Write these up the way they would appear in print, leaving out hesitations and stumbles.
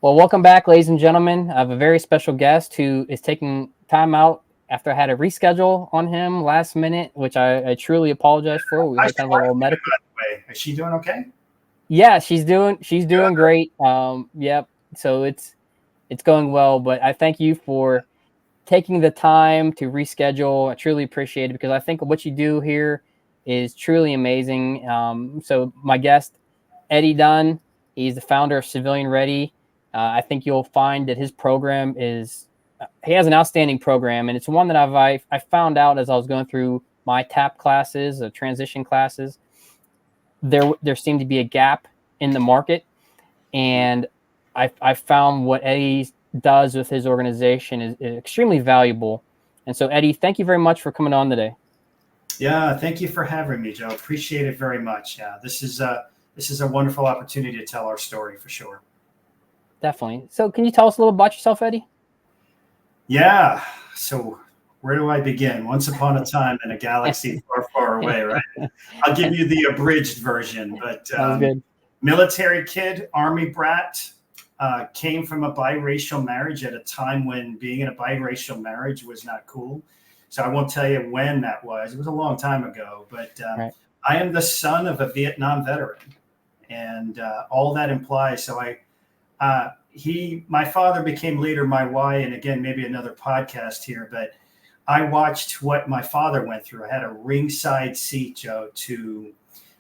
Well, welcome back, ladies and gentlemen. I have a very special guest who is taking time out after I had a reschedule on him last minute, which I truly apologize for. We How's had your kind of a wife little doing, medical. by the way? Is she doing okay? Yeah, she's doing Good. great. Yep. So it's going well, but I thank you for taking the time to reschedule. I truly appreciate it because I think what you do here is truly amazing. So my guest, Eddie Dunn, he's the founder of Civilian Ready. I think you'll find that his program is he has an outstanding program, and it's one that I found out as I was going through my TAP classes, transition classes. There seemed to be a gap in the market, and I found what Eddie does with his organization is extremely valuable. And so, Eddie, thank you very much for coming on today. Yeah, thank you for having me, Joe. Appreciate it very much. Yeah, this is a wonderful opportunity to tell our story for sure. Definitely. So, can you tell us a little about yourself, Eddie? Yeah. So where do I begin? Once upon a time in a galaxy far, far away, right? I'll give you the abridged version, but Sounds good. military kid, army brat, came from a biracial marriage at a time when being in a biracial marriage was not cool. So I won't tell you when that was. It was a long time ago, but Right. I am the son of a Vietnam veteran, and all that implies. So my father became later my why, and again, maybe another podcast here, but I watched what my father went through. I had a ringside seat, Joe, to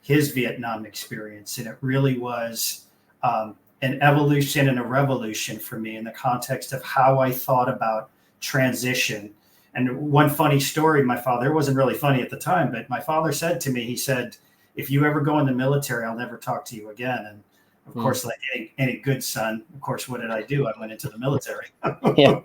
his Vietnam experience, and it really was an evolution and a revolution for me in the context of how I thought about transition. And one funny story, my father, it wasn't really funny at the time, but my father said to me, he said, if you ever go in the military, I'll never talk to you again. And of course, like any good son, of course, what did I do? I went into the military. Yeah.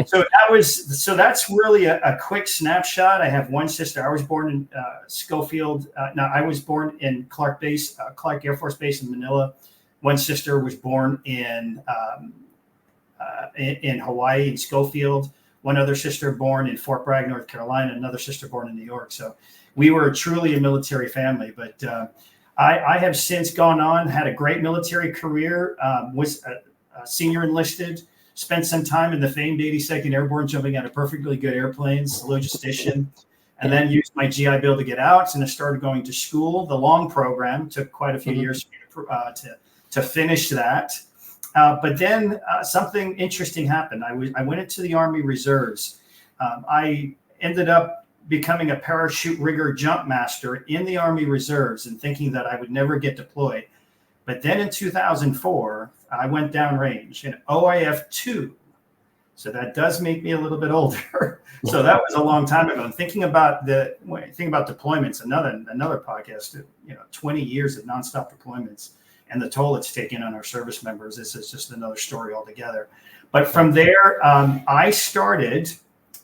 So that's really a quick snapshot. I have one sister. I was born in Schofield. No, I was born in Clark Air Force Base in Manila. One sister was born in Hawaii, in Schofield. One other sister born in Fort Bragg, North Carolina. Another sister born in New York. So we were truly a military family. But I have since gone on, had a great military career, was a senior enlisted, spent some time in the famed 82nd Airborne jumping out of perfectly good airplanes, logistician, and then used my GI Bill to get out. And I started going to school. The long program took quite a few years to finish that. But then something interesting happened. I went into the Army Reserves. I ended up becoming a parachute rigger jump master in the Army Reserves and thinking that I would never get deployed. But then in 2004, I went downrange in OIF 2. So that does make me a little bit older. So that was a long time ago. And thinking about deployments, another podcast, 20 years of nonstop deployments and the toll it's taken on our service members. This is just another story altogether. But from there, I started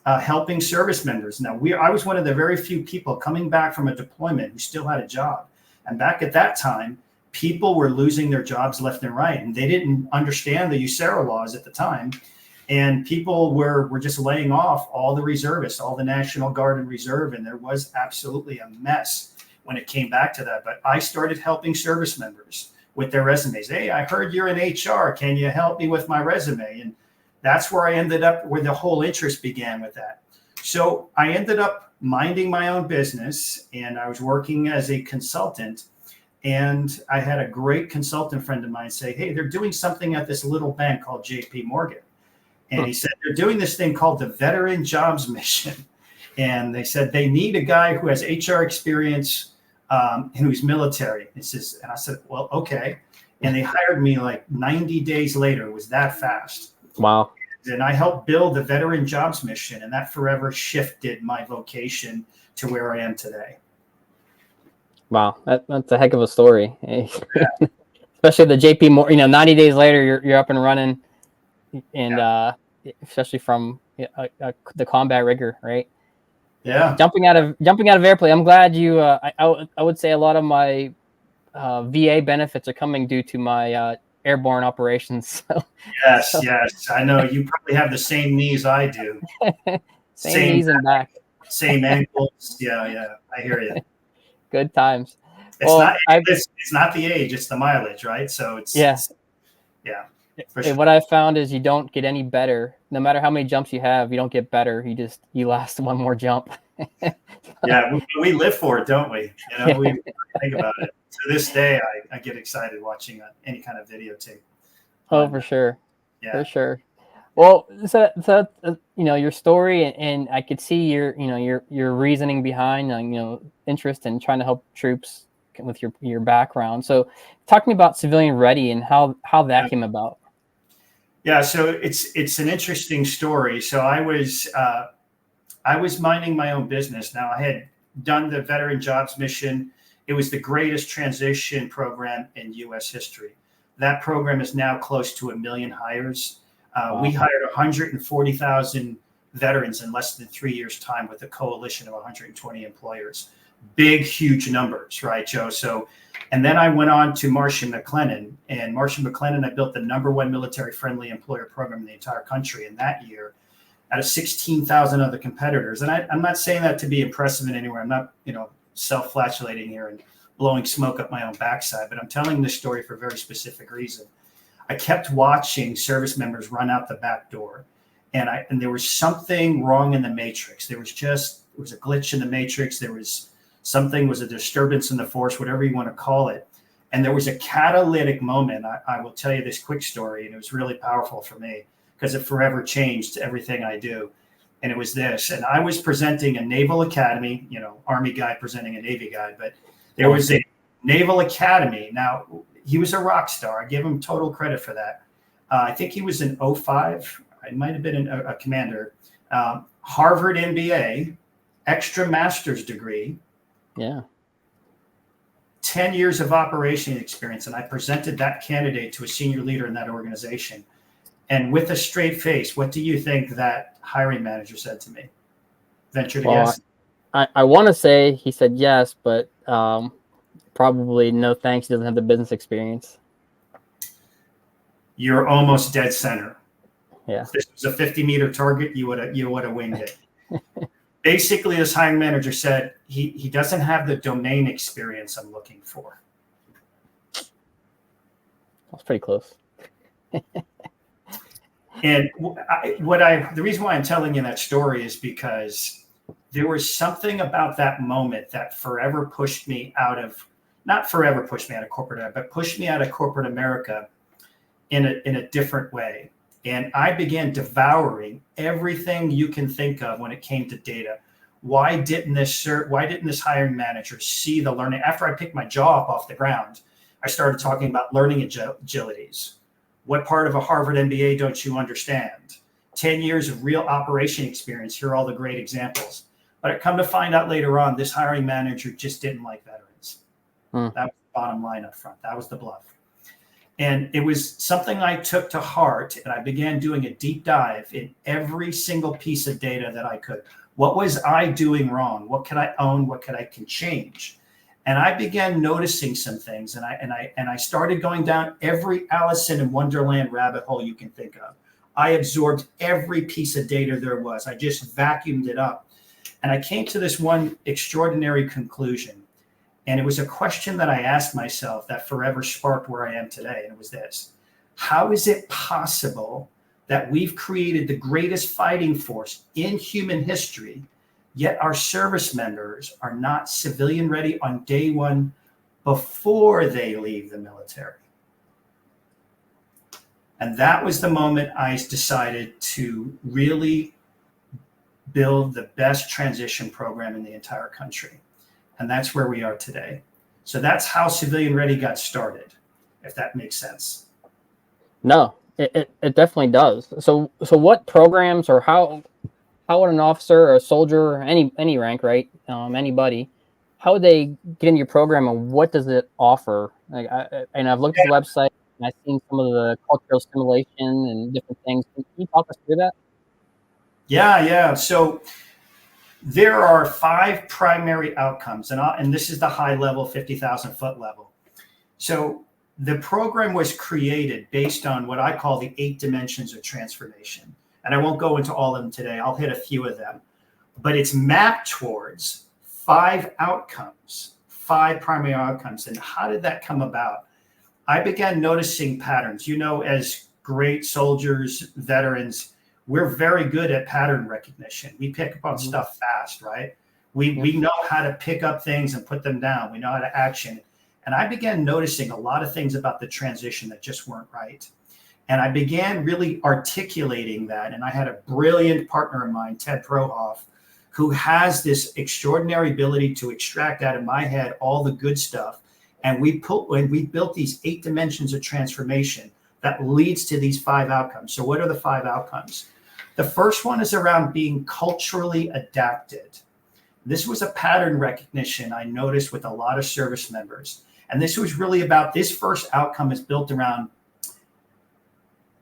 helping service members. Now, I was one of the very few people coming back from a deployment who still had a job. And back at that time, people were losing their jobs left and right, and they didn't understand the USERRA laws at the time. And people were just laying off all the reservists, all the National Guard and Reserve, and there was absolutely a mess when it came back to that. But I started helping service members with their resumes. Hey, I heard you're in HR. Can you help me with my resume? And that's where I ended up, where the whole interest began with that. So I ended up minding my own business, and I was working as a consultant. And I had a great consultant friend of mine say, hey, they're doing something at this little bank called JP Morgan. And he said, they're doing this thing called the Veteran Jobs Mission. And they said they need a guy who has HR experience and who's military. And I said, well, okay. And they hired me like 90 days later. It was that fast. Wow. And I helped build the Veteran Jobs Mission. And that forever shifted my vocation to where I am today. Wow. That's a heck of a story. Especially the JP Morgan, 90 days later, you're up and running. And especially from the combat rigger, right? Yeah. Jumping out of airplane. I'm glad you. I would say a lot of my VA benefits are coming due to my airborne operations. So, yes, I know you probably have the same knees I do. same knees and back, same ankles. Yeah, I hear you. Good times. It's not the age; it's the mileage, right? So it's Yeah, for And sure. what I found is you don't get any better. No matter how many jumps you have, you don't get better. You last one more jump. Yeah, we live for it, don't we? You know, Yeah. we think about it. To this day, I get excited watching any kind of videotape Oh, on, for sure. For yeah. sure. Well, your story, and I could see your reasoning behind, interest in trying to help troops with your background. So, talk to me about Civilian Ready and how that Yeah. came about. Yeah, so it's an interesting story. So I was minding my own business. Now I had done the Veteran Jobs Mission. It was the greatest transition program in U.S. history. That program is now close to 1 million hires. We Wow. hired 140,000 veterans in less than 3 years' time with a coalition of 120 employers. Big, huge numbers, right, Joe? So, and then I went on to Marsh & McLennan. And Marsh & McLennan, I built the #1 military-friendly employer program in the entire country in that year, out of 16,000 other competitors. And I'm not saying that to be impressive in any way. I'm not, self-flatulating here and blowing smoke up my own backside, but I'm telling this story for a very specific reason. I kept watching service members run out the back door, and there was something wrong in the matrix. There was a glitch in the matrix. There was a disturbance in the force, whatever you want to call it. And there was a catalytic moment. I will tell you this quick story, and it was really powerful for me because it forever changed everything I do. And it was this. And I was presenting a Naval Academy, Army guy presenting a Navy guy, but there was a Naval Academy. Now, he was a rock star. I give him total credit for that. I think he was an 05. I might have been a commander. Harvard MBA, extra master's degree. Yeah. 10 years of operation experience. And I presented that candidate to a senior leader in that organization. And with a straight face, what do you think that hiring manager said to me? Venture to guess? I want to say he said yes, but probably no thanks. He doesn't have the business experience. You're almost dead center. Yeah. If this was a 50-meter target, you would have winged it. Basically, this hiring manager said he doesn't have the domain experience I'm looking for. That's pretty close. And the reason why I'm telling you that story is because there was something about that moment that forever pushed me not forever pushed me out of corporate, but pushed me out of corporate America in a different way. And I began devouring everything you can think of when it came to data. Why didn't this hiring manager see the learning? After I picked my jaw up off the ground, I started talking about learning agilities. What part of a Harvard MBA don't you understand? 10 years of real operation experience. Here are all the great examples. But I come to find out later on, this hiring manager just didn't like veterans. That was the bottom line up front. That was the bluff. And it was something I took to heart, and I began doing a deep dive in every single piece of data that I could. What was I doing wrong? What could I own? What could I can change? And I began noticing some things, and I started going down every Alice in Wonderland rabbit hole you can think of. I absorbed every piece of data there was. I just vacuumed it up. And I came to this one extraordinary conclusion. And it was a question that I asked myself that forever sparked where I am today. And it was this: how is it possible that we've created the greatest fighting force in human history, yet our service members are not civilian ready on day one before they leave the military? And that was the moment I decided to really build the best transition program in the entire country. And that's where we are today. So that's how Civilian Ready got started, if that makes sense. No, it definitely does. So what programs, or how would an officer or a soldier, or any rank, right? Anybody, how would they get into your program, and what does it offer? And I've looked at the website, and I've seen some of the cultural stimulation and different things. Can you talk us through that? Yeah. So there are 5 primary outcomes, and this is the high level, 50,000-foot level. So the program was created based on what I call the 8 dimensions of transformation. And I won't go into all of them today. I'll hit a few of them. But it's mapped towards 5 outcomes, 5 primary outcomes. And how did that come about? I began noticing patterns. As great soldiers, veterans, we're very good at pattern recognition. We pick up on stuff fast, right? We know how to pick up things and put them down. We know how to action. And I began noticing a lot of things about the transition that just weren't right. And I began really articulating that. And I had a brilliant partner of mine, Ted Prohoff, who has this extraordinary ability to extract out of my head all the good stuff. And we built these 8 dimensions of transformation that leads to these 5 outcomes. So what are the 5 outcomes? The first one is around being culturally adapted. This was a pattern recognition I noticed with a lot of service members. And this was really about, this first outcome is built around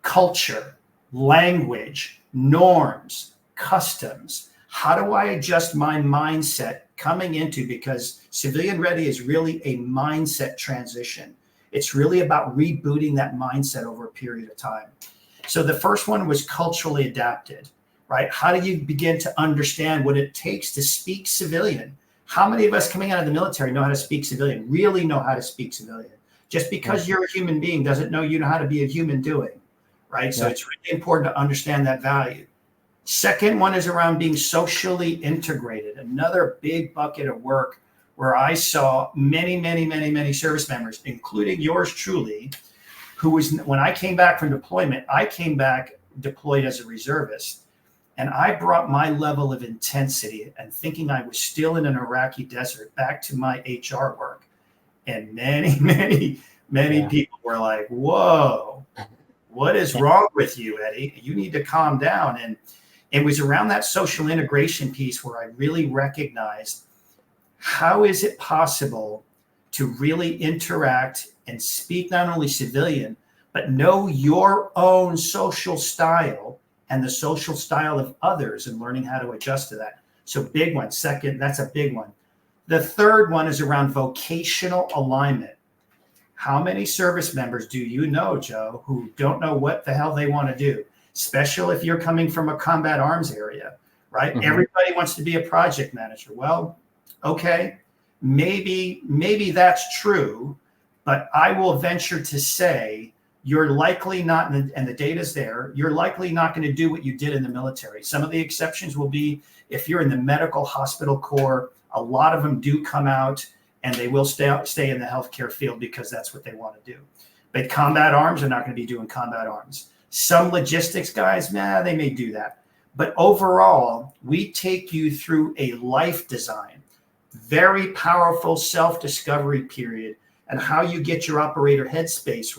culture, language, norms, customs. How do I adjust my mindset coming into, because civilian ready is really a mindset transition. It's really about rebooting that mindset over a period of time. So the first one was culturally adapted, right? How do you begin to understand what it takes to speak civilian? How many of us coming out of the military know how to speak civilian, really know how to speak civilian? Just because you're a human being doesn't know you know how to be a human doing, right? So it's really important to understand that value. Second one is around being socially integrated, another big bucket of work where I saw many service members, including yours truly, who was, when I came back from deployment, I came back deployed as a reservist, and I brought my level of intensity and thinking I was still in an Iraqi desert back to my HR work. And many people were like, whoa, what is wrong with you, Eddie? You need to calm down. And it was around that social integration piece where I really recognized, how is it possible to really interact and speak not only civilian, but know your own social style and the social style of others, and learning how to adjust to that. So big one. Second, that's a big one. The third one is around vocational alignment. How many service members do you know, Joe, who don't know what the hell they want to do? Especially if you're coming from a combat arms area, right? Everybody wants to be a project manager. Well, okay, maybe that's true, but I will venture to say you're likely not, and the data's there, you're likely not going to do what you did in the military. Some of the exceptions will be if you're in the medical hospital corps. A lot of them do come out and they will stay in the healthcare field because that's what they want to do. But combat arms are not going to be doing combat arms. Some logistics guys, they may do that. But overall, we take you through a life design, very powerful self-discovery period, and how you get your operator headspace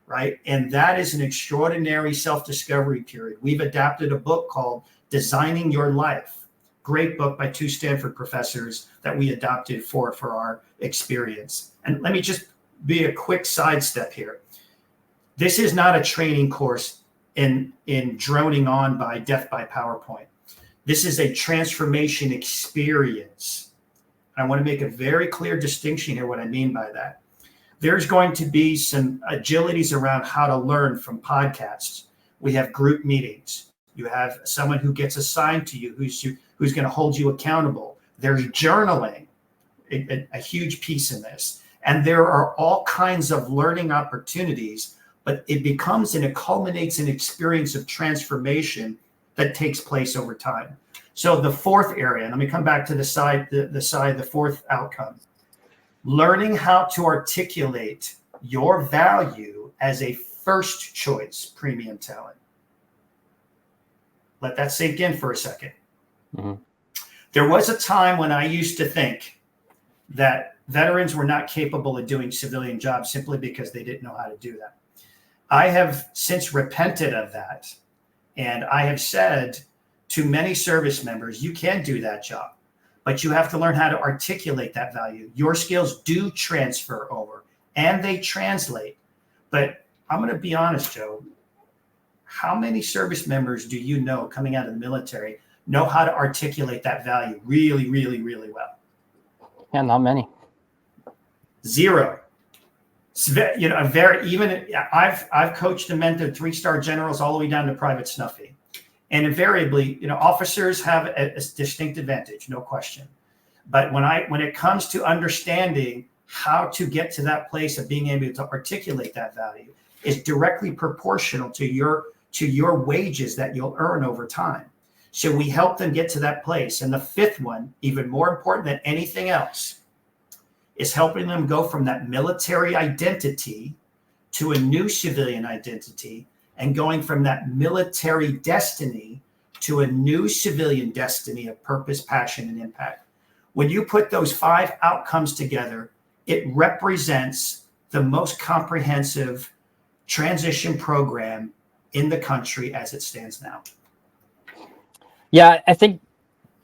right? And that is an extraordinary self-discovery period. We've adapted a book called Designing Your Life. Great book by 2 Stanford professors that we adopted for our experience. And let me just be a quick sidestep here. This is not a training course in droning on by death by PowerPoint. This is a transformation experience. I want to make a very clear distinction here, what I mean by that. There's going to be some agilities around how to learn from podcasts. We have group meetings. You have someone who gets assigned to you, who's going to hold you accountable. There's journaling, a huge piece in this. And there are all kinds of learning opportunities, but it culminates an experience of transformation that takes place over time. So the fourth area, and let me come back to the fourth outcome, learning how to articulate your value as a first choice premium talent. Let that sink in for a second. There was a time when I used to think that veterans were not capable of doing civilian jobs simply because they didn't know how to do that. I have since repented of that. And I have said to many service members, you can do that job, but you have to learn how to articulate that value. Your skills do transfer over and they translate. But I'm going to be honest, Joe, how many service members do you know coming out of the military know how to articulate that value really, really, really well? Yeah, not many. Zero. I've coached and mentored 3-star generals all the way down to Private Snuffy. And invariably, officers have a distinct advantage, no question. But when it comes to understanding how to get to that place of being able to articulate that value is directly proportional to your wages that you'll earn over time. So we help them get to that place. And the fifth one, even more important than anything else, is helping them go from that military identity to a new civilian identity, and going from that military destiny to a new civilian destiny of purpose, passion, and impact. When you put those 5 outcomes together, it represents the most comprehensive transition program in the country as it stands now. Yeah, I think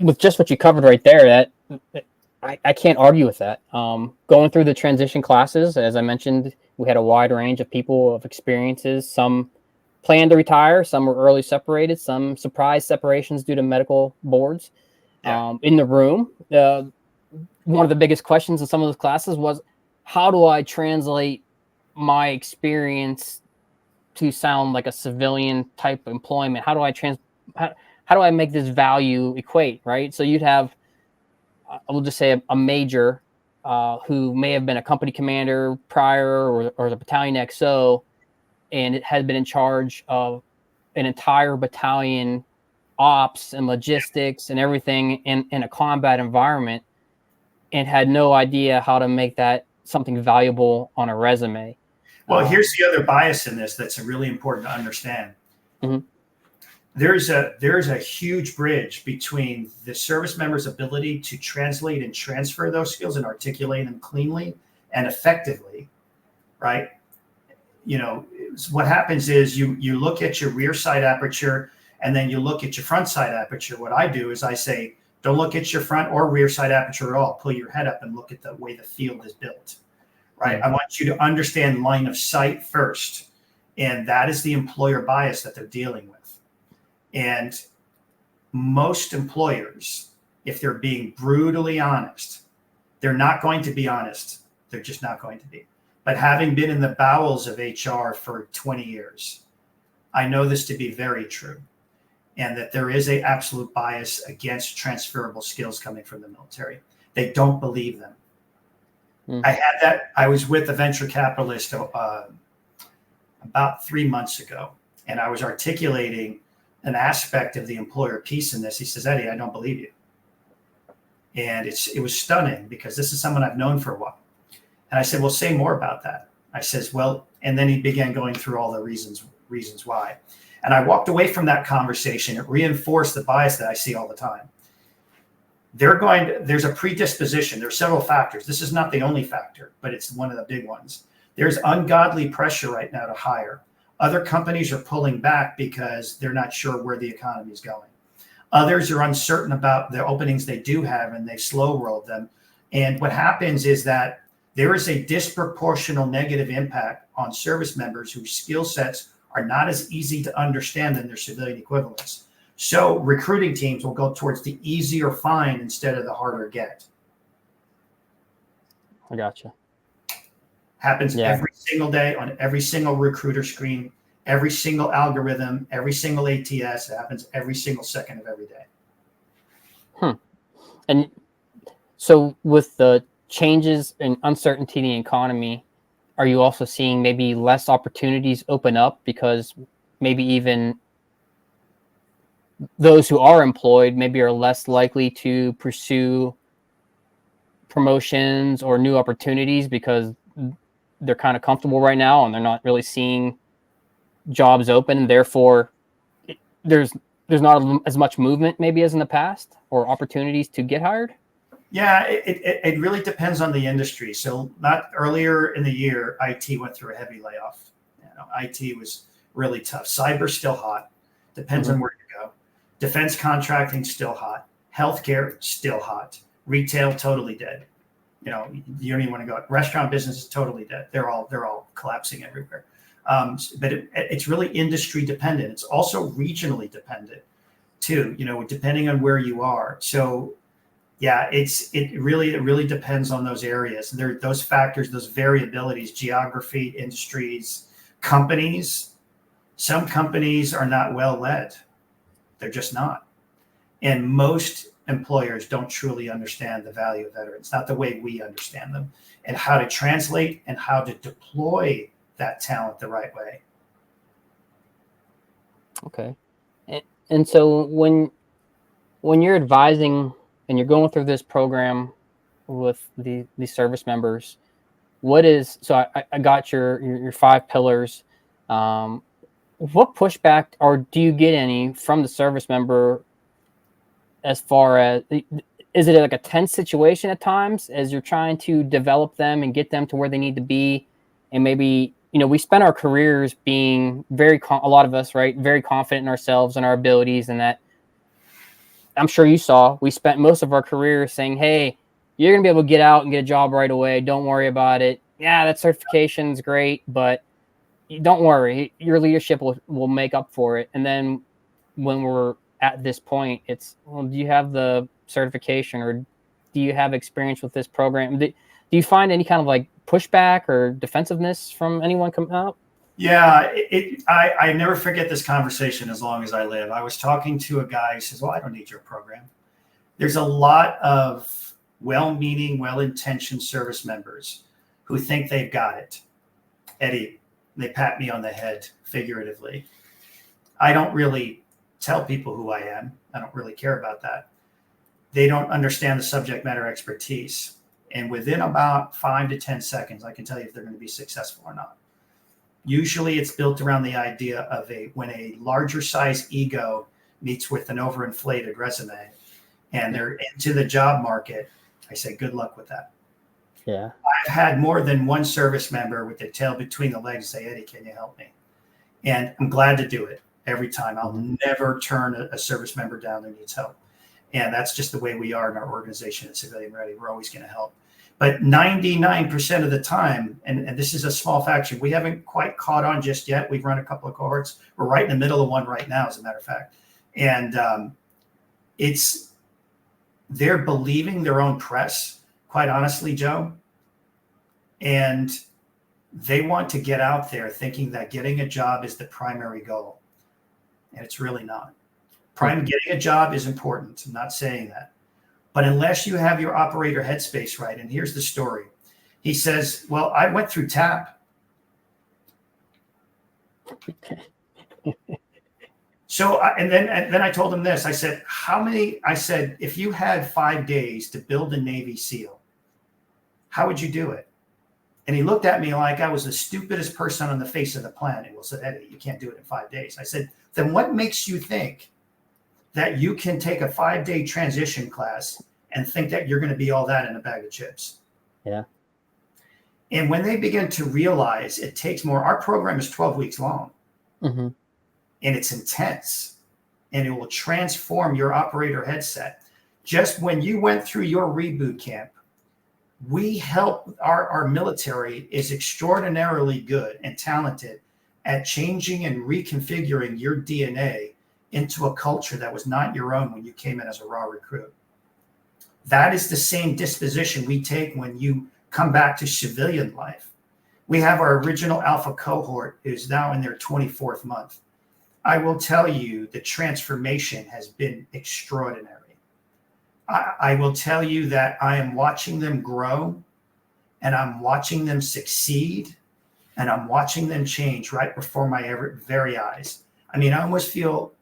with just what you covered right there, that I can't argue with that. Going through the transition classes, as I mentioned, we had a wide range of people, of experiences. Some planned to retire, some were early separated, some surprise separations due to medical boards. Yeah. In the room, one of the biggest questions in some of those classes was, how do I translate my experience to sound like a civilian type employment? How do I make this value equate, right? So you'd have, I will just say, a major who may have been a company commander prior, or the battalion XO, and it had been in charge of an entire battalion ops and logistics and everything in a combat environment, and had no idea how to make that something valuable on a resume. Well, here's the other bias in this that's really important to understand. Mm-hmm. There's a huge bridge between the service member's ability to translate and transfer those skills and articulate them cleanly and effectively, right? You know, what happens is you look at your rear side aperture, and then you look at your front side aperture. What I do is I say, don't look at your front or rear side aperture at all. Pull your head up and look at the way the field is built, right? Mm-hmm. I want you to understand line of sight first. And that is the employer bias that they're dealing with. And most employers, if they're being brutally honest, they're not going to be honest. They're just not going to be. But having been in the bowels of HR for 20 years, I know this to be very true. And that there is an absolute bias against transferable skills coming from the military. They don't believe them. Mm. I had that. I was with a venture capitalist about 3 months ago, and I was articulating an aspect of the employer piece in this. He says, Eddie, I don't believe you. And it was stunning, because this is someone I've known for a while. And I said, well, say more about that. I says, well, and then he began going through all the reasons why. And I walked away from that conversation. It reinforced the bias that I see all the time. There's a predisposition. There's several factors. This is not the only factor, but it's one of the big ones. There's ungodly pressure right now to hire. Other companies are pulling back because they're not sure where the economy is going. Others are uncertain about the openings they do have, and they slow rolled them. And what happens is that there is a disproportional negative impact on service members whose skill sets are not as easy to understand than their civilian equivalents. So recruiting teams will go towards the easier find instead of the harder get. I gotcha. Happens every single day on every single recruiter screen, every single algorithm, every single ATS. It happens every single second of every day. And so with the changes and uncertainty in the economy, are you also seeing maybe less opportunities open up, because maybe even those who are employed maybe are less likely to pursue promotions or new opportunities because they're kind of comfortable right now and they're not really seeing jobs open, and therefore there's not as much movement maybe as in the past, or opportunities to get hired? Yeah, it really depends on the industry. So not earlier in the year, IT went through a heavy layoff. IT was really tough. Cyber's still hot. Depends on where you go. Defense contracting still hot. Healthcare still hot. Retail totally dead. You don't even want to go. Restaurant business is totally dead. They're all collapsing everywhere. But it's really industry dependent. It's also regionally dependent too. Depending on where you are. So yeah, it really depends on those areas. Those factors, those variabilities, geography, industries, companies. Some companies are not well led. They're just not. And most employers don't truly understand the value of veterans, not the way we understand them, and how to translate and how to deploy that talent the right way. Okay. And so when you're advising and you're going through this program with the service members, what is, so I got your 5 pillars. What pushback, or do you get any from the service member, as far as, is it like a tense situation at times as you're trying to develop them and get them to where they need to be? And maybe, we spend our careers being a lot of us, right, very confident in ourselves and our abilities, and that, I'm sure you saw, we spent most of our careers saying, hey, you're going to be able to get out and get a job right away. Don't worry about it. Yeah, that certification's great, but don't worry, your leadership will make up for it. And then when we're at this point, it's, well, do you have the certification, or do you have experience with this program? Do you find any kind of like pushback or defensiveness from anyone coming up? Yeah, I never forget this conversation as long as I live. I was talking to a guy who says, well, I don't need your program. There's a lot of well-meaning, well-intentioned service members who think they've got it. Eddie, they pat me on the head figuratively. I don't really tell people who I am. I don't really care about that. They don't understand the subject matter expertise. And within about 5 to 10 seconds, I can tell you if they're going to be successful or not. Usually it's built around the idea of when a larger size ego meets with an overinflated resume and they're into the job market, I say, good luck with that. Yeah. I've had more than one service member with their tail between the legs say, Eddie, can you help me? And I'm glad to do it every time. I'll never turn a service member down that needs help. And that's just the way we are in our organization at Civilian Ready. We're always going to help. But 99% of the time, and this is a small fraction, we haven't quite caught on just yet. We've run a couple of cohorts. We're right in the middle of one right now, as a matter of fact. And they're believing their own press, quite honestly, Joe. And they want to get out there thinking that getting a job is the primary goal. And it's really not. Getting a job is important. I'm not saying that. But unless you have your operator headspace right, and here's the story. He says, well, I went through TAP. So, and then I told him this. I said, if you had 5 days to build a Navy SEAL, how would you do it? And he looked at me like I was the stupidest person on the face of the planet. He said, Eddie, you can't do it in 5 days. I said, then what makes you think that you can take a 5-day transition class and think that you're going to be all that in a bag of chips? Yeah. And when they begin to realize it takes more, our program is 12 weeks long, and it's intense, and it will transform your operator headset. Just when you went through your reboot camp, we help our military is extraordinarily good and talented at changing and reconfiguring your DNA into a culture that was not your own when you came in as a raw recruit. That is the same disposition we take when you come back to civilian life. We have our original alpha cohort who's now in their 24th month. I will tell you the transformation has been extraordinary. I will tell you that I am watching them grow, and I'm watching them succeed, and I'm watching them change right before my very eyes. I mean, I almost feel,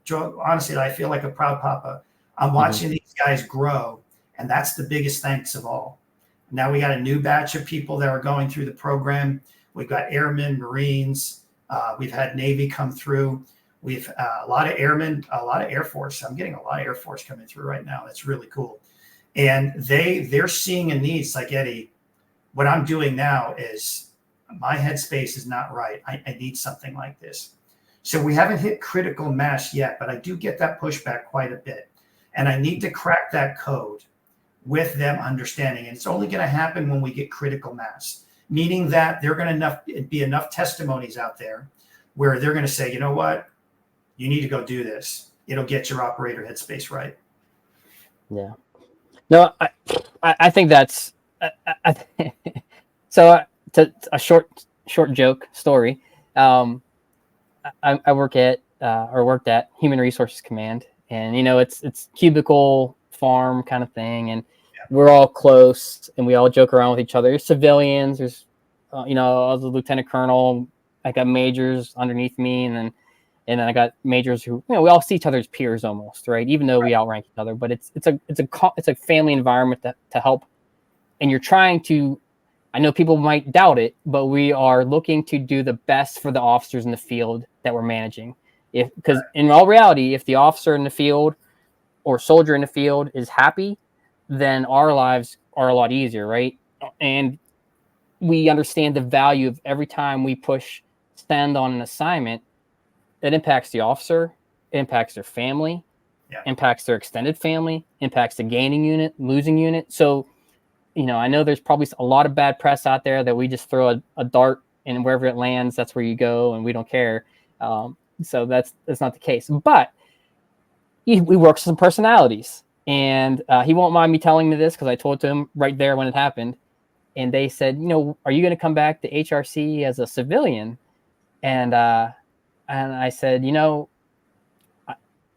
honestly, I feel like a proud papa. I'm watching these guys grow, and that's the biggest thanks of all. Now we got a new batch of people that are going through the program. We've got airmen, Marines. We've had Navy come through. We've a lot of airmen, a lot of Air Force. I'm getting a lot of Air Force coming through right now. That's really cool. And they're seeing a need. It's like, Eddie, what I'm doing now is my headspace is not right. I need something like this. So we haven't hit critical mass yet, but I do get that pushback quite a bit. And I need to crack that code with them understanding. And it's only going to happen when we get critical mass, meaning that there are going to be enough testimonies out there where they're going to say, you know what? You need to go do this. It'll get your operator headspace right. Yeah. No, I think that's so. To a short joke story. I worked at Human Resources Command, and it's cubicle farm kind of thing, and we're all close and we all joke around with each other. There's civilians. There's, you know, I was a lieutenant colonel. I got majors underneath me, and then I got majors who, you know, we all see each other as peers almost, right? Even though we outrank each other, but it's a family environment to help. And you're trying to, I know people might doubt it, but we are looking to do the best for the officers in the field that we're managing. Because in all reality, if the officer in the field or soldier in the field is happy, then our lives are a lot easier, right? And we understand the value of every time we push send on an assignment. It impacts the officer, it impacts their family, impacts their extended family, impacts the gaining unit, losing unit. So, you know, I know there's probably a lot of bad press out there that we just throw a dart and wherever it lands, that's where you go, and we don't care. So that's not the case. But we work with some personalities, and he won't mind me telling me this because I told to him right there when it happened. And they said, you know, are you going to come back to HRC as a civilian? And I said, you know,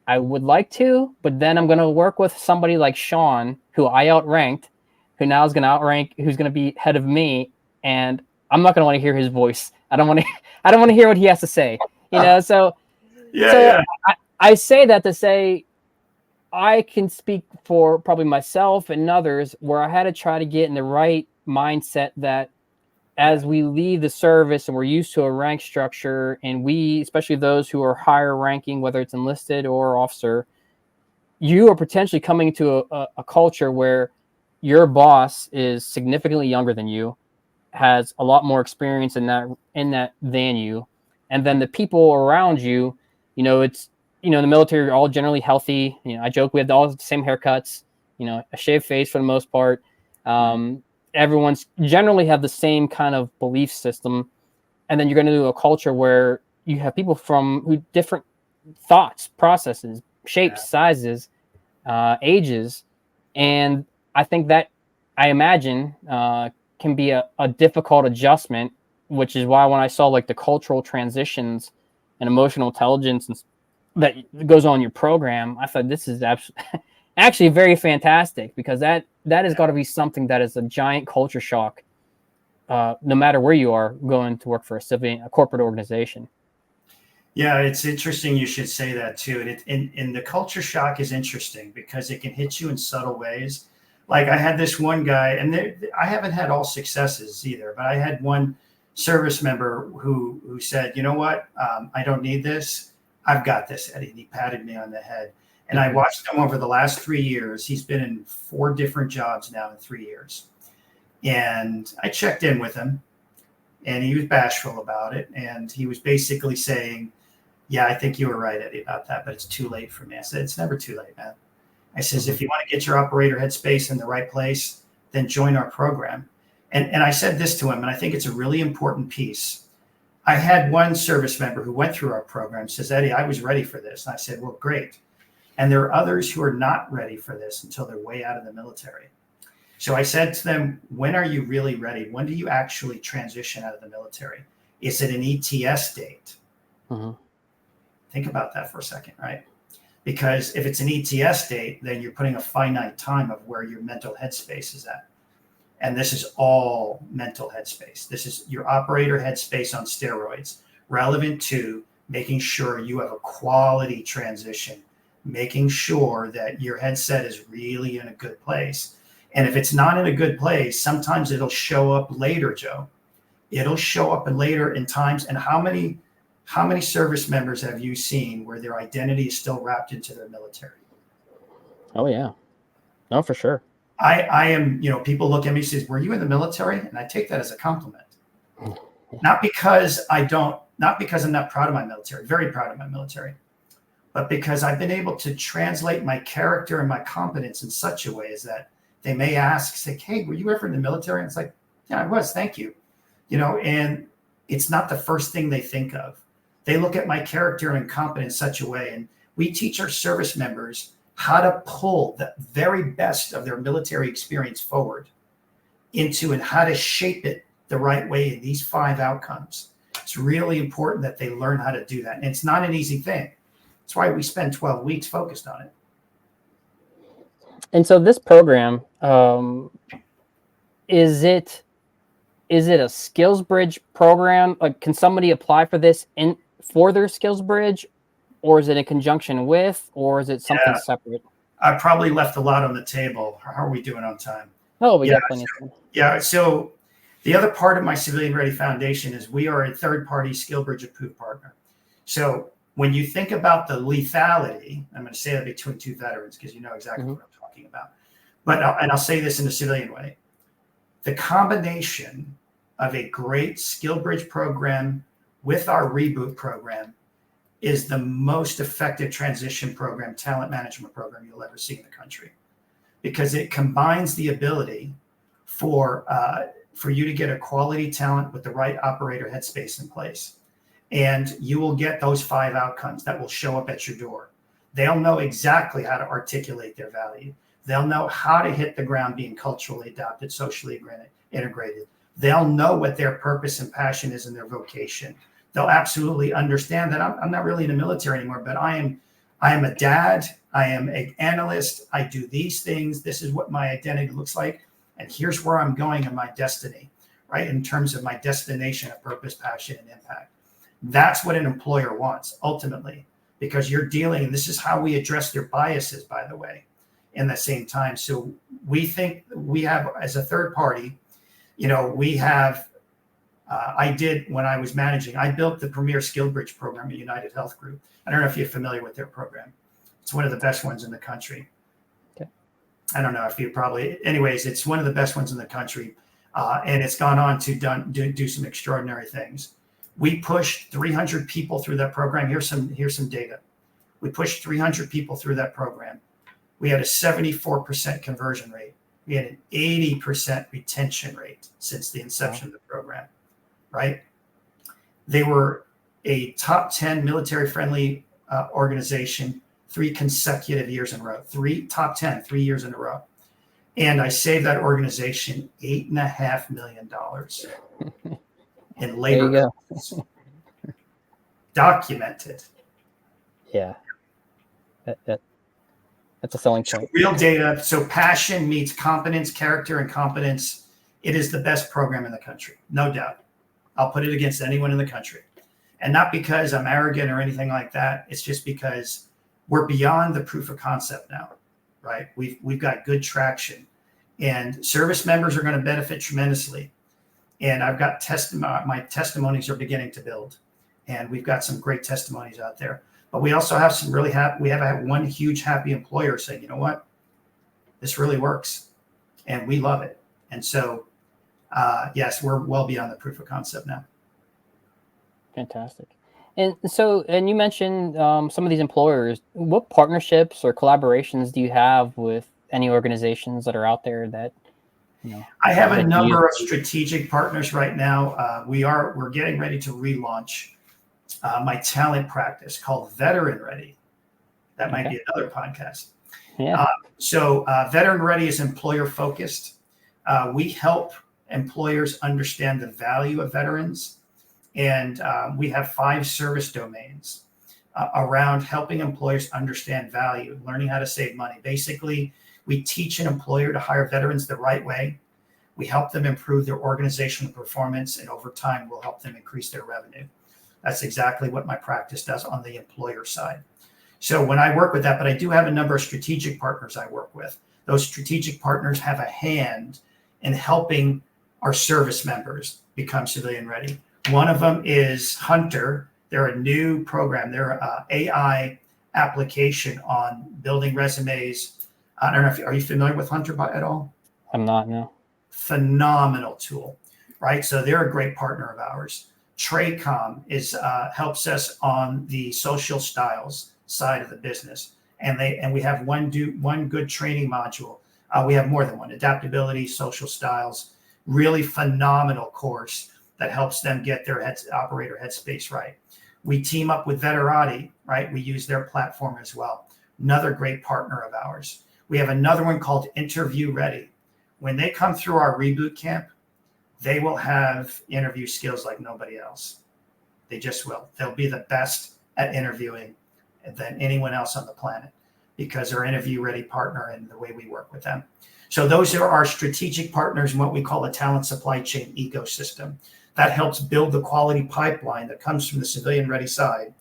I would like to, but then I'm going to work with somebody like Sean, who I outranked, who now is going to outrank, who's going to be head of me, and I'm not going to want to hear his voice. I don't want to hear what he has to say. You know, so I say that to say I can speak for probably myself and others where I had to try to get in the right mindset that as we leave the service and we're used to a rank structure, and we, especially those who are higher ranking, whether it's enlisted or officer, you are potentially coming to a culture where your boss is significantly younger than you, has a lot more experience in that than you, and then the people around you, you know, it's, you know, in the military, you're all generally healthy. You know, I joke we have all the same haircuts, you know, a shaved face for the most part. Everyone's generally have the same kind of belief system, and then you're going to do a culture where you have people from who different thoughts, processes, shapes, sizes, ages, and I think that I imagine can be a difficult adjustment, which is why when I saw like the cultural transitions and emotional intelligence and that goes on your program, I thought this is actually very fantastic, because that has got to be something that is a giant culture shock, no matter where you are going to work for a corporate organization. Yeah, it's interesting you should say that too. And the culture shock is interesting because it can hit you in subtle ways. Like I had this one guy, and I haven't had all successes either, but I had one service member who said, you know what, I don't need this. I've got this, Eddie. And he patted me on the head. And I watched him over the last 3 years. He's been in 4 different jobs now in 3 years. And I checked in with him, and he was bashful about it. And he was basically saying, yeah, I think you were right, Eddie, about that, but it's too late for me. I said, it's never too late, man. I says, if you want to get your operator headspace in the right place, then join our program. And I said this to him, and I think it's a really important piece. I had one service member who went through our program, says, Eddie, I was ready for this. And I said, well, great. And there are others who are not ready for this until they're way out of the military. So I said to them, when are you really ready? When do you actually transition out of the military? Is it an ETS date? Think about that for a second, right? Because if it's an ETS date, then you're putting a finite time of where your mental headspace is at. And this is all mental headspace. This is your operator headspace on steroids, relevant to making sure you have a quality transition, making sure that your headset is really in a good place. And if it's not in a good place, sometimes it'll show up later, Joe. It'll show up later in times. And how many service members have you seen where their identity is still wrapped into their military? Oh yeah, no, for sure. I am, you know, people look at me and say, were you in the military? And I take that as a compliment. Not because I'm not proud of my military, very proud of my military, but because I've been able to translate my character and my competence in such a way as that they may ask, say, hey, were you ever in the military? And it's like, yeah, I was, thank you. You know, and it's not the first thing they think of. They look at my character and competence in such a way. And we teach our service members how to pull the very best of their military experience forward into, and how to shape it the right way in these 5 outcomes. It's really important that they learn how to do that. And it's not an easy thing. That's why we spend 12 weeks focused on it. And so this program, is it a skills bridge program? Like, can somebody apply for this in for their skills bridge, or is it in conjunction with, or is it something Yeah, separate? I probably left a lot on the table. How are we doing on time? Oh, we Yeah, got plenty of time. yeah. So the other part of my Civilian Ready Foundation is we are a third-party SkillBridge approved partner. So when you think about the lethality, I'm going to say that between two veterans because you know exactly Mm-hmm. what I'm talking about. But I'll say this in a civilian way: the combination of a great SkillBridge program with our reboot program is the most effective transition program, talent management program you'll ever see in the country, because it combines the ability for you to get a quality talent with the right operator headspace in place, and you will get those 5 outcomes that will show up at your door. They'll know exactly how to articulate their value. They'll know how to hit the ground being culturally adapted, socially integrated. They'll know what their purpose and passion is in their vocation. They'll absolutely understand that I'm not really in the military anymore, but I am a dad. I am an analyst. I do these things. This is what my identity looks like. And here's where I'm going in my destiny, right? In terms of my destination of purpose, passion, and impact. That's what an employer wants ultimately, because you're dealing, and this is how we address their biases, by the way, in the same time. So we think we have, as a third party, we have, I did when I was managing, I built the premier SkillBridge program at United Health Group. I don't know if you're familiar with their program. It's one of the best ones in the country. Okay. I don't know if you probably, anyways, it's one of the best ones in the country. And it's gone on to do some extraordinary things. We pushed 300 people through that program. Here's some data. We pushed 300 people through that program. We had a 74% conversion rate. We had an 80% retention rate since the inception of the program, right? They were a top 10 military-friendly organization 3 consecutive years in a row. Top 10, 3 years in a row. And I saved that organization $8.5 million in labor. There you go. Documented. Yeah. That's a selling point. Real data. So passion meets competence, character, and competence. It is the best program in the country, no doubt. I'll put it against anyone in the country. And not because I'm arrogant or anything like that. It's just because we're beyond the proof of concept now, right? We've got good traction, and service members are going to benefit tremendously. And I've got my testimonies are beginning to build, and we've got some great testimonies out there. But we also have some really we have had one huge happy employer saying, you know what, this really works, and we love it. And so, yes, we're well beyond the proof of concept now. Fantastic. And so, and you mentioned some of these employers. What partnerships or collaborations do you have with any organizations that are out there that, I have a number of strategic partners right now. We're getting ready to relaunch my talent practice called Veteran Ready. That might be another podcast. Yeah. So Veteran Ready is employer focused. We help employers understand the value of veterans. And we have 5 service domains around helping employers understand value, learning how to save money. Basically, we teach an employer to hire veterans the right way. We help them improve their organizational performance, and over time, we'll help them increase their revenue. That's exactly what my practice does on the employer side. So when I work with that, but I do have a number of strategic partners I work with. Those strategic partners have a hand in helping our service members become civilian ready. One of them is Hunter. They're a new program. They're an AI application on building resumes. I don't know if are you familiar with Hunter at all? I'm not, no. Phenomenal tool, right? So they're a great partner of ours. Traycom helps us on the social styles side of the business, and we have one good training module. We have more than one: adaptability, social styles. Really phenomenal course that helps them get their operator headspace right. We team up with Veterati, right? We use their platform as well. Another great partner of ours. We have another one called Interview Ready. When they come through our reboot camp, they will have interview skills like nobody else. They just will. They'll be the best at interviewing than anyone else on the planet. because they're interview ready partner in the way we work with them. So those are our strategic partners in what we call a talent supply chain ecosystem that helps build the quality pipeline that comes from the civilian ready side.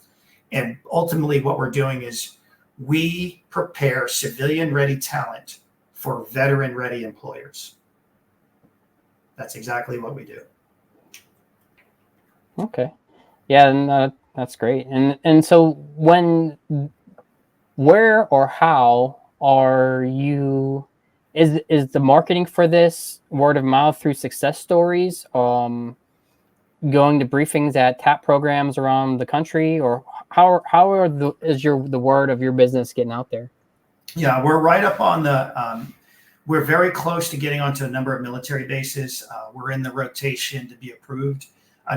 And ultimately what we're doing is we prepare civilian ready talent for veteran ready employers. That's exactly what we do. Okay. Yeah, and that's great. And so where or how are you, is the marketing for this word of mouth through success stories, going to briefings at TAP programs around the country, or how are the word of your business getting out there? Yeah, we're right up on the we're very close to getting onto a number of military bases. We're in the rotation to be approved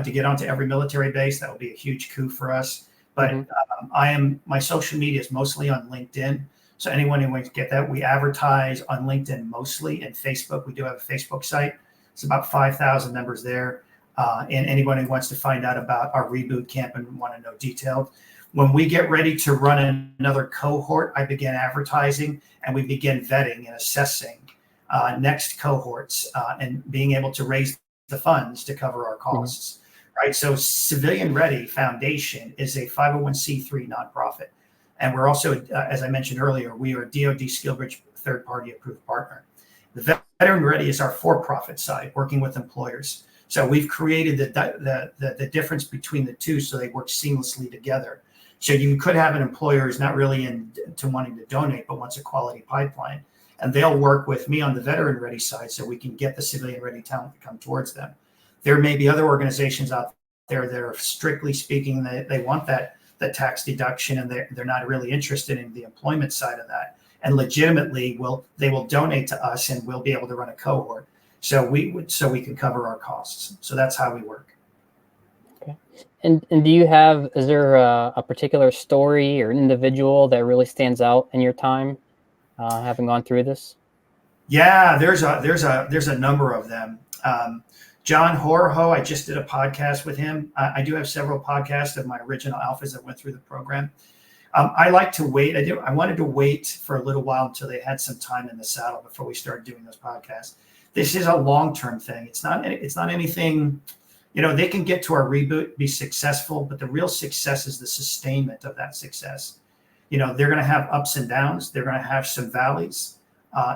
to get onto every military base. That will be a huge coup for us. But my social media is mostly on LinkedIn. So anyone who wants to get that, we advertise on LinkedIn mostly, and Facebook. We do have a Facebook site. It's about 5,000 members there. And anyone who wants to find out about our reboot camp and want to know detailed. When we get ready to run another cohort, I begin advertising and we begin vetting and assessing next cohorts and being able to raise the funds to cover our costs. Right. So Civilian Ready Foundation is a 501c3 nonprofit. And we're also, as I mentioned earlier, we are DoD SkillBridge third-party approved partner. The Veteran Ready is our for-profit side, working with employers. So we've created the difference between the two so they work seamlessly together. So you could have an employer who's not really into wanting to donate, but wants a quality pipeline. And they'll work with me on the Veteran Ready side so we can get the Civilian Ready talent to come towards them. There may be other organizations out there that are strictly speaking, they want the tax deduction and they're not really interested in the employment side of that. And legitimately, they will donate to us and we'll be able to run a cohort. So we can cover our costs. So that's how we work. Okay. And is there a particular story or an individual that really stands out in your time having gone through this? Yeah, there's a number of them. John Horho, I just did a podcast with him. I do have several podcasts of my original alphas that went through the program. I like to wait. I wanted to wait for a little while until they had some time in the saddle before we started doing those podcasts. This is a long-term thing. It's not anything, they can get to our reboot, be successful, but the real success is the sustainment of that success. They're going to have ups and downs. They're going to have some valleys.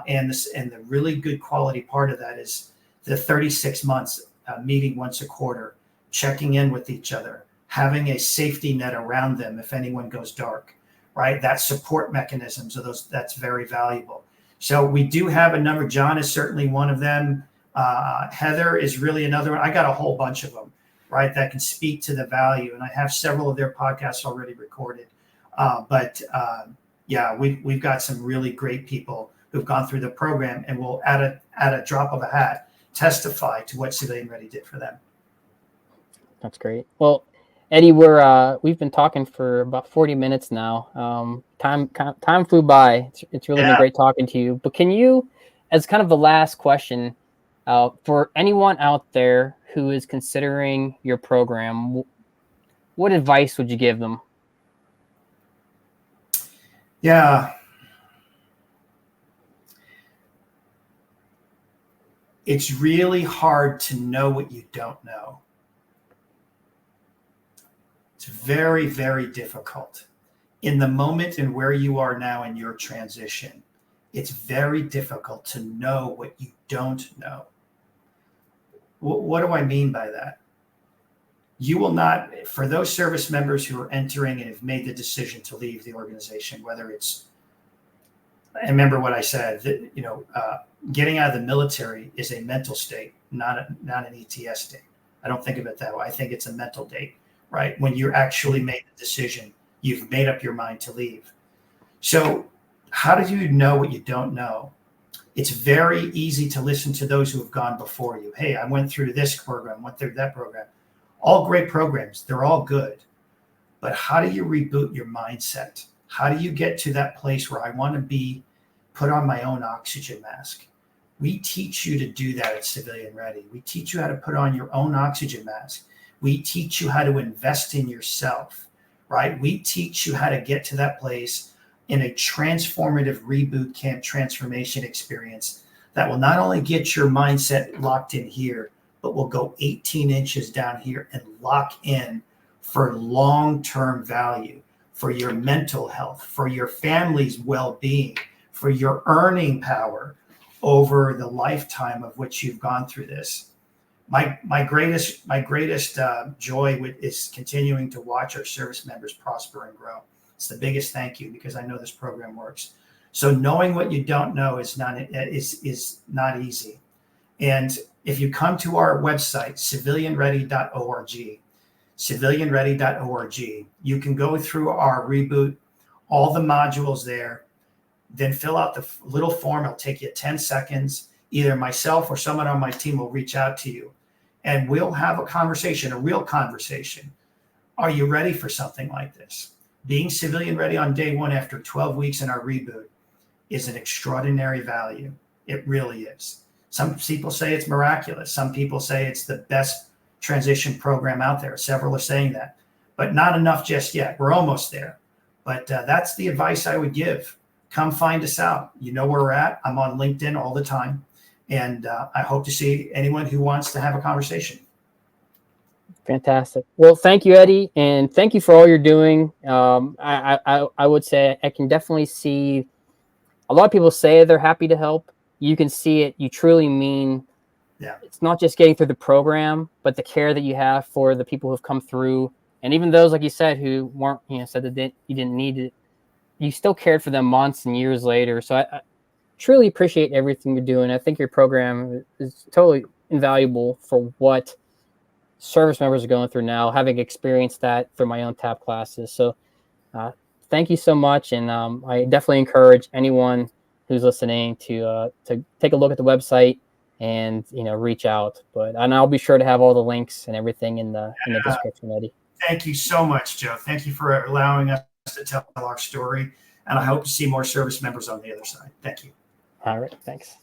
And the really good quality part of that is the 36 months meeting once a quarter, checking in with each other, having a safety net around them if anyone goes dark, right? That support mechanisms of those, that's very valuable. So we do have a number. John is certainly one of them. Heather is really another one. I got a whole bunch of them, right, that can speak to the value. And I have several of their podcasts already recorded. Yeah, we've got some really great people who've gone through the program and will, at a drop of a hat, testify to what Civilian Ready did for them. That's great. Well, Eddie, we've been talking for about 40 minutes now. Time flew by. It's really been great talking to you. But can you, as kind of the last question, for anyone out there who is considering your program, what advice would you give them? Yeah. It's really hard to know what you don't know. It's very, very difficult. In the moment and where you are now in your transition, it's very difficult to know what you don't know. What do I mean by that? You will not, for those service members who are entering and have made the decision to leave the organization, whether it's, I remember what I said, that, getting out of the military is a mental state, not an ETS state. I don't think of it that way. I think it's a mental date, right? When you actually made the decision, you've made up your mind to leave. So how do you know what you don't know? It's very easy to listen to those who have gone before you. Hey, I went through this program, went through that program. All great programs. They're all good. But how do you reboot your mindset? How do you get to that place where I want to be, put on my own oxygen mask? We teach you to do that at Civilian Ready. We teach you how to put on your own oxygen mask. We teach you how to invest in yourself, right? We teach you how to get to that place in a transformative reboot camp transformation experience that will not only get your mindset locked in here, but will go 18 inches down here and lock in for long-term value, for your mental health, for your family's well-being, for your earning power over the lifetime of which you've gone through this. My greatest joy is continuing to watch our service members prosper and grow. It's the biggest thank you, because I know this program works. So knowing what you don't know is not easy. And if you come to our website, civilianready.org, you can go through our reboot, all the modules there, then fill out the little form. It'll take you 10 seconds. Either myself or someone on my team will reach out to you, and we'll have a conversation, a real conversation. Are you ready for something like this? Being civilian ready on day one after 12 weeks in our reboot is an extraordinary value. It really is. Some people say it's miraculous. Some people say it's the best transition program out there. Several are saying that, but not enough just yet. We're almost there. But that's the advice I would give. Come find us out. You know where we're at. I'm on LinkedIn all the time. And I hope to see anyone who wants to have a conversation. Fantastic. Well, thank you, Eddie, and thank you for all you're doing. I would say I can definitely see a lot of people say they're happy to help. You can see it. You truly mean. Yeah. It's not just getting through the program, but the care that you have for the people who've come through, and even those, like you said, who weren't, said that you didn't need it. You still cared for them months and years later. So I truly appreciate everything you're doing. I think your program is totally invaluable for what service members are going through now, having experienced that through my own TAP classes. So thank you so much. And I definitely encourage anyone who's listening to take a look at the website and, reach out. And I'll be sure to have all the links and everything in the description, Eddie. Thank you so much, Joe. Thank you for allowing us to tell our story. And I hope to see more service members on the other side. Thank you. All right. Thanks.